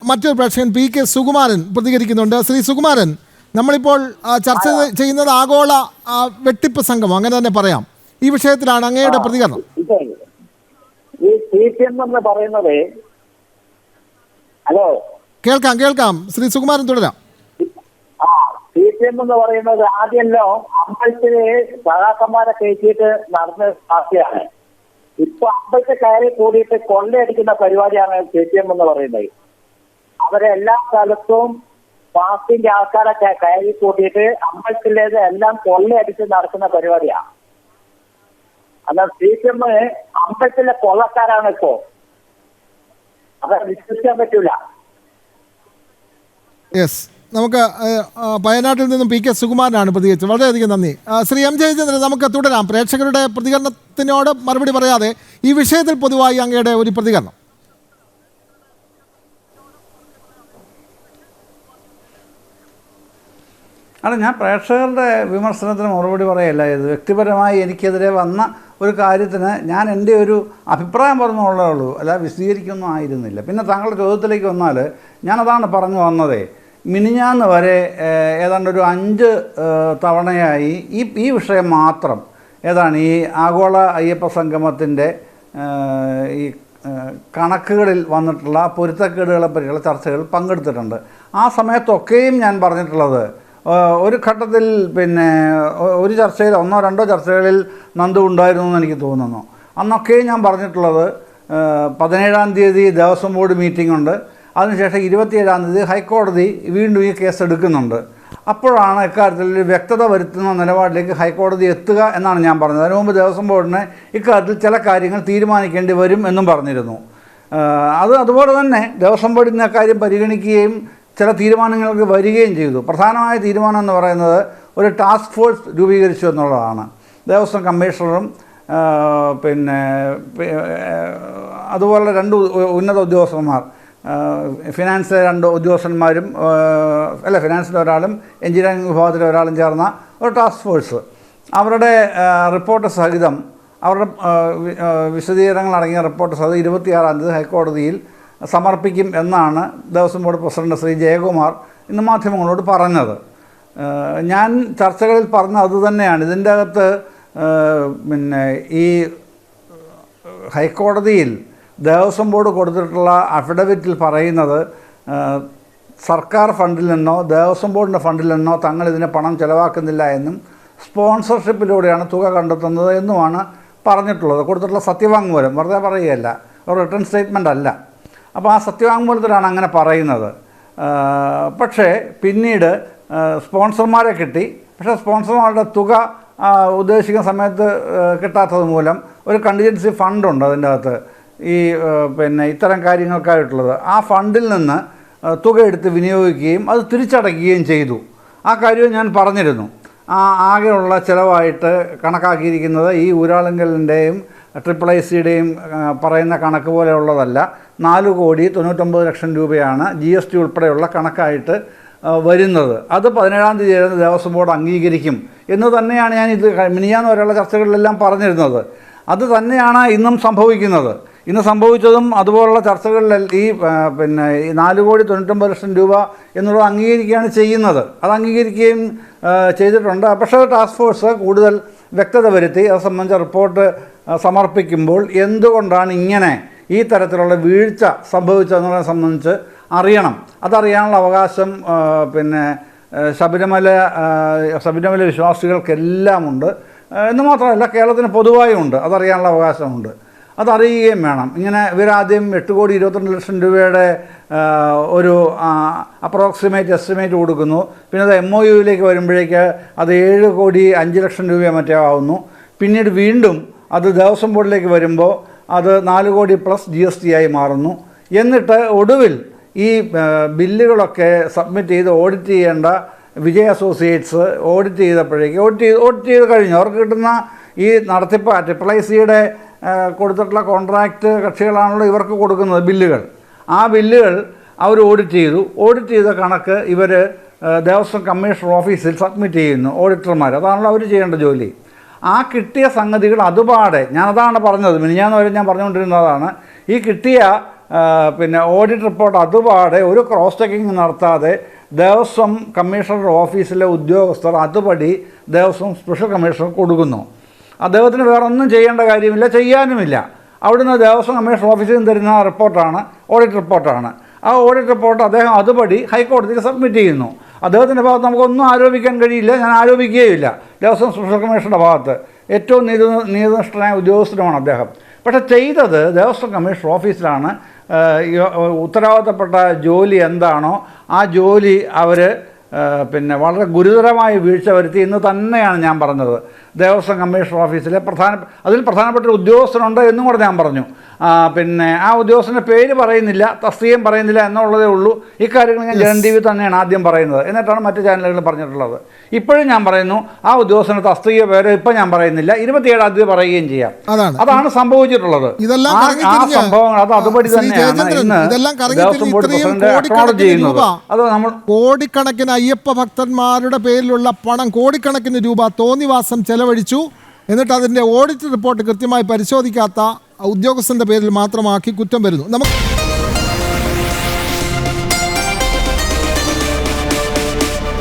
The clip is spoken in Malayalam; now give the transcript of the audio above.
മറ്റൊരു പ്രേക്ഷകൻ പി കെ സുകുമാരൻ പ്രതികരിക്കുന്നുണ്ട്. ശ്രീ സുകുമാരൻ, നമ്മളിപ്പോൾ ചർച്ച ചെയ്യുന്നത് ആഗോള വെട്ടിപ്പ് സംഘം, അങ്ങനെ തന്നെ പറയാം. ഈ വിഷയത്തിലാണ് അങ്ങയുടെ പ്രതികരണം. ഈ CPM എന്ന് പറയുന്നത്, ഹലോ കേൾക്കാം ശ്രീ സുകുമാരൻ, തുടരാം. CPM എന്ന് പറയുന്നത് ആദ്യമല്ലോ അമ്പലത്തില് സഹാക്കന്മാരെ കയറ്റിയിട്ട് നടന്ന പാർട്ടിയാണ്. ഇപ്പൊ അമ്പലത്തിൽ കയറി കൂടിയിട്ട് കൊള്ളയടിക്കുന്ന പരിപാടിയാണ് CPM എന്ന് പറയുന്നത്. അവരെ എല്ലാ സ്ഥലത്തും പാർട്ടിന്റെ ആൾക്കാരൊക്കെ കയറി കൂട്ടിയിട്ട് അമ്പലത്തിലേത് എല്ലാം കൊള്ളയടിച്ച് നടക്കുന്ന പരിപാടിയാണ്. എന്നാൽ CPM അമ്പലത്തിലെ കൊള്ളക്കാരാണ് ഇപ്പോ. അത് വിശ്വസിക്കാൻ പറ്റൂല. യെസ്, നമുക്ക് വയനാട്ടിൽ നിന്നും പി കെ സുകുമാരനാണ് പ്രതികരിച്ചത്. വളരെയധികം നന്ദി. ശ്രീ എം ജയചന്ദ്രൻ, നമുക്ക് തുടരാം. പ്രേക്ഷകരുടെ പ്രതികരണത്തിനോട് മറുപടി പറയാതെ ഈ വിഷയത്തിൽ പൊതുവായി അങ്ങയുടെ ഒരു പ്രതികരണം. അല്ല, ഞാൻ പ്രേക്ഷകരുടെ വിമർശനത്തിന് മറുപടി പറയല്ല. ഇത് വ്യക്തിപരമായി എനിക്കെതിരെ വന്ന ഒരു കാര്യത്തിന് ഞാൻ എൻ്റെ ഒരു അഭിപ്രായം പറഞ്ഞുള്ളേ ഉള്ളൂ, അല്ല വിശദീകരിക്കൊന്നും ആയിരുന്നില്ല. പിന്നെ താങ്കളുടെ ചോദ്യത്തിലേക്ക് വന്നാൽ ഞാനതാണ് പറഞ്ഞു വന്നതേ. മിനിഞ്ഞാന്ന് വരെ ഏതാണ്ട് ഒരു 5 തവണയായി ഈ വിഷയം മാത്രം, ഏതാണ് ഈ ആഗോള അയ്യപ്പ സംഗമത്തിൻ്റെ ഈ കണക്കുകളിൽ വന്നിട്ടുള്ള പൊരുത്തക്കേടുകളെ പറ്റിയുള്ള ചർച്ചകൾ പങ്കെടുത്തിട്ടുണ്ട്. ആ സമയത്തൊക്കെയും ഞാൻ പറഞ്ഞിട്ടുള്ളത്, ഒരു ഘട്ടത്തിൽ പിന്നെ ഒരു ചർച്ചയിൽ 1-2 ചർച്ചകളിൽ നന്ദു ഉണ്ടായിരുന്നു എന്ന് എനിക്ക് തോന്നുന്നു. അന്നൊക്കെയും ഞാൻ പറഞ്ഞിട്ടുള്ളത് 17-ാം തീയതി ദേവസ്വം ബോർഡ് മീറ്റിംഗ് ഉണ്ട്, അതിനുശേഷം 27-ാം തീയതി ഹൈക്കോടതി വീണ്ടും ഈ കേസ് എടുക്കുന്നുണ്ട്. അപ്പോഴാണ് ഇക്കാര്യത്തിൽ വ്യക്തത വരുത്തുന്ന നിലപാടിലേക്ക് ഹൈക്കോടതി എത്തുക എന്നാണ് ഞാൻ പറഞ്ഞത്. അതിനു മുമ്പ് ദേവസ്വം ബോർഡിന് ഇക്കാര്യത്തിൽ ചില കാര്യങ്ങൾ തീരുമാനിക്കേണ്ടി വരും എന്നും പറഞ്ഞിരുന്നു. അതുപോലെ തന്നെ ദേവസ്വം ബോർഡിന് അക്കാര്യം പരിഗണിക്കുകയും ചില തീരുമാനങ്ങൾക്ക് വരികയും ചെയ്തു. പ്രധാനമായ തീരുമാനം എന്ന് പറയുന്നത് ഒരു ടാസ്ക് ഫോഴ്സ് രൂപീകരിച്ചു എന്നുള്ളതാണ്. ദേവസ്വം കമ്മീഷണറും പിന്നെ അതുപോലെ 2 ഉന്നത ഉദ്യോഗസ്ഥന്മാർ, ഫിനാൻസിലെ 2 ഉദ്യോഗസ്ഥന്മാരും, ഫിനാൻസിലെ ഒരാളും എഞ്ചിനീയറിംഗ് വിഭാഗത്തിലെ ഒരാളും ചേർന്ന ഒരു ടാസ്ക് ഫോഴ്സ്, അവരുടെ റിപ്പോർട്ട് സഹിതം, അവരുടെ വിശദീകരണങ്ങൾ അടങ്ങിയ റിപ്പോർട്ട് സഹിതം 26-ാം തീയതി ഹൈക്കോടതിയിൽ സമർപ്പിക്കും എന്നാണ് ദേവസ്വം ബോർഡ് പ്രസിഡന്റ് ശ്രീ ജയകുമാർ ഇന്ന് മാധ്യമങ്ങളോട് പറഞ്ഞത്. ഞാൻ ചർച്ചകളിൽ പറഞ്ഞ അതുതന്നെയാണ്. ഇതിൻ്റെ അകത്ത് പിന്നെ ഈ ഹൈക്കോടതിയിൽ ദേവസ്വം ബോർഡ് കൊടുത്തിട്ടുള്ള അഫിഡവിറ്റിൽ പറയുന്നത് സർക്കാർ ഫണ്ടിൽ നിന്നോ ദേവസ്വം ബോർഡിൻ്റെ ഫണ്ടിൽ നിന്നോ തങ്ങൾ ഇതിന് പണം ചിലവാക്കുന്നില്ല എന്നും സ്പോൺസർഷിപ്പിലൂടെയാണ് തുക കണ്ടെത്തുന്നത് എന്നുമാണ് പറഞ്ഞിട്ടുള്ളത്. കൊടുത്തിട്ടുള്ള സത്യവാങ്മൂലം, വെറുതെ പറയുകയല്ല, ഒരു റിട്ടേൺ സ്റ്റേറ്റ്മെൻ്റ് അല്ല. അപ്പോൾ ആ സത്യവാങ്മൂലത്തിലാണ് അങ്ങനെ പറയുന്നത്. പക്ഷേ പിന്നീട് സ്പോൺസർമാരെ കിട്ടി. പക്ഷേ സ്പോൺസർമാരുടെ തുക ഉദ്ദേശിക്കുന്ന സമയത്ത് കിട്ടാത്തത് മൂലം ഒരു കണ്ടിജൻസി ഫണ്ടുണ്ട് അതിൻ്റെ അകത്ത്, ഈ പിന്നെ ഇത്തരം കാര്യങ്ങൾക്കായിട്ടുള്ളത്. ആ ഫണ്ടിൽ നിന്ന് തുക എടുത്ത് വിനിയോഗിക്കുകയും അത് തിരിച്ചടയ്ക്കുകയും ചെയ്തു. ആ കാര്യവും ഞാൻ പറഞ്ഞിരുന്നു. ആകെയുള്ള ചിലവായിട്ട് കണക്കാക്കിയിരിക്കുന്നത് ഈ ഊരാളുങ്കലിൻ്റെയും IIICയുടെയും പറയുന്ന കണക്ക് പോലെയുള്ളതല്ല. 4,99,00,000 രൂപയാണ് GST ഉൾപ്പെടെയുള്ള കണക്കായിട്ട് വരുന്നത്. അത് 17-ാം തീയതി ദേവസ്വം ബോർഡ് അംഗീകരിക്കും എന്ന് തന്നെയാണ് ഞാൻ ഇത് മിനിഞ്ഞാന്ന് വരെയുള്ള ചർച്ചകളിലെല്ലാം പറഞ്ഞിരുന്നത്. അത് തന്നെയാണ് ഇന്നും സംഭവിക്കുന്നത്. ഇന്ന് സംഭവിച്ചതും അതുപോലുള്ള ചർച്ചകളിൽ ഈ പിന്നെ 4,99,00,000 രൂപ എന്നുള്ളത് അംഗീകരിക്കുകയാണ് ചെയ്യുന്നത്. അത് അംഗീകരിക്കുകയും ചെയ്തിട്ടുണ്ട്. പക്ഷേ ടാസ്ക് ഫോഴ്സ് കൂടുതൽ വ്യക്തത വരുത്തി അത് സംബന്ധിച്ച റിപ്പോർട്ട് സമർപ്പിക്കുമ്പോൾ എന്തുകൊണ്ടാണ് ഇങ്ങനെ ഈ തരത്തിലുള്ള വീഴ്ച സംഭവിച്ചതെന്നുള്ളതിനെ സംബന്ധിച്ച് അറിയണം. അതറിയാനുള്ള അവകാശം പിന്നെ ശബരിമല വിശ്വാസികൾക്കെല്ലാം ഉണ്ട് എന്ന് മാത്രമല്ല കേരളത്തിന് പൊതുവായും ഉണ്ട്. അതറിയാനുള്ള അവകാശമുണ്ട്, അതറിയുകയും വേണം. ഇങ്ങനെ ഇവരാദ്യം 8,22,00,000 രൂപയുടെ ഒരു അപ്രോക്സിമേറ്റ് എസ്റ്റിമേറ്റ് കൊടുക്കുന്നു. പിന്നെ അത് MOUയിലേക്ക് വരുമ്പോഴേക്ക് അത് 7,05,00,000 രൂപ മറ്റേ ആവുന്നു. പിന്നീട് വീണ്ടും അത് ദേവസ്വം ബോർഡിലേക്ക് വരുമ്പോൾ അത് 4 കോടി പ്ലസ് GST ആയി മാറുന്നു. എന്നിട്ട് ഒടുവിൽ ഈ ബില്ലുകളൊക്കെ സബ്മിറ്റ് ചെയ്ത് ഓഡിറ്റ് ചെയ്യേണ്ട വിജയ് അസോസിയേറ്റ്സ് ഓഡിറ്റ് ചെയ്തപ്പോഴേക്ക് ഓഡിറ്റ് ചെയ്ത് കഴിഞ്ഞു. അവർക്ക് കിട്ടുന്ന ഈ നടത്തിപ്പ് IIICയുടെ കൊടുത്തിട്ടുള്ള കോൺട്രാക്റ്റ് കക്ഷികളാണല്ലോ ഇവർക്ക് കൊടുക്കുന്നത് ബില്ലുകൾ. ആ ബില്ലുകൾ അവർ ഓഡിറ്റ് ചെയ്ത കണക്ക് ഇവർ ദേവസ്വം കമ്മീഷണർ ഓഫീസിൽ സബ്മിറ്റ് ചെയ്യുന്നു. ഓഡിറ്റർമാർ, അതാണല്ലോ അവർ ചെയ്യേണ്ട ജോലി. ആ കിട്ടിയ സംഗതികൾ അതുപാടെ, ഞാനതാണ് പറഞ്ഞത്, മിനിഞ്ഞാന്ന് വരെ ഞാൻ പറഞ്ഞുകൊണ്ടിരുന്നതാണ്, ഈ കിട്ടിയ പിന്നെ ഓഡിറ്റ് റിപ്പോർട്ട് അതുപാടെ ഒരു ക്രോസ് ചെക്കിങ് നടത്താതെ ദേവസ്വം കമ്മീഷണറുടെ ഓഫീസിലെ ഉദ്യോഗസ്ഥർ അതുപടി ദേവസ്വം സ്പെഷ്യൽ കമ്മീഷണർ കൊടുക്കുന്നു. അദ്ദേഹത്തിന് വേറെ ഒന്നും ചെയ്യേണ്ട കാര്യമില്ല, ചെയ്യാനുമില്ല. അവിടുന്ന് ദേവസ്വം കമ്മീഷണർ ഓഫീസിൽ നിന്ന് തരുന്ന റിപ്പോർട്ടാണ് ഓഡിറ്റ് റിപ്പോർട്ടാണ്. ആ ഓഡിറ്റ് റിപ്പോർട്ട് അദ്ദേഹം അതുപടി ഹൈക്കോടതിക്ക് സബ്മിറ്റ് ചെയ്യുന്നു. അദ്ദേഹത്തിൻ്റെ ഭാഗത്ത് നമുക്കൊന്നും ആരോപിക്കാൻ കഴിയില്ല, ഞാൻ ആരോപിക്കുകയില്ല. ദേവസ്വം സ്പെഷ്യൽ കമ്മീഷണറുടെ ഭാഗത്ത് ഏറ്റവും നീതിനിഷ്ഠനായ ഉദ്യോഗസ്ഥരുമാണ് അദ്ദേഹം. പക്ഷേ ചെയ്തത് ദേവസ്വം കമ്മീഷണർ ഓഫീസിലാണ്. ഉത്തരവാദിത്തപ്പെട്ട ജോലി എന്താണോ ആ ജോലി അവർ പിന്നെ വളരെ ഗുരുതരമായ വീഴ്ച വരുത്തി എന്ന് തന്നെയാണ് ഞാൻ പറഞ്ഞത്. ദേവസ്വം കമ്മീഷണർ ഓഫീസിലെ അതിൽ പ്രധാനപ്പെട്ട ഒരു ഉദ്യോഗസ്ഥനുണ്ട് എന്നും കൂടെ ഞാൻ പറഞ്ഞു. പിന്നെ ആ ഉദ്യോഗസ്ഥൻ്റെ പേര് പറയുന്നില്ല, തസ്തികയും പറയുന്നില്ല എന്നുള്ളതേ ഉള്ളൂ. ഇക്കാര്യങ്ങൾ ഞാൻ ജനൻ ടി വി തന്നെയാണ് ആദ്യം പറയുന്നത്, എന്നിട്ടാണ് മറ്റു ചാനലുകളിൽ പറഞ്ഞിട്ടുള്ളത്. ഇപ്പോഴും ഞാൻ പറയുന്നു, ആ ഉദ്യോഗസ്ഥൻ്റെ തസ്തിക പേര് ഇപ്പം ഞാൻ പറയുന്നില്ല, 27-ാം തീയതി പറയുകയും ചെയ്യാം. അതാണ് സംഭവിച്ചിട്ടുള്ളത്. ആ സംഭവങ്ങൾ അത് അതുപടി തന്നെയാണ് ഇന്ന് ദേവസ്വം ബോർഡ് പ്രസിഡന്റ് അക്നോളജ് ചെയ്യുന്നത്. അത് നമ്മൾ കോടിക്കണക്കിന് അയ്യപ്പ ഭക്തന്മാരുടെ പേരിലുള്ള പണം, കോടിക്കണക്കിന് രൂപ തോന്നിവാസം ചെലവഴിച്ചു. എന്നിട്ട് അതിൻ്റെ ഓഡിറ്റ് റിപ്പോർട്ട് കൃത്യമായി പരിശോധിക്കാത്ത ഉദ്യോഗസ്ഥൻ്റെ പേരിൽ മാത്രമാക്കി കുറ്റം വരുന്നു. നമുക്ക്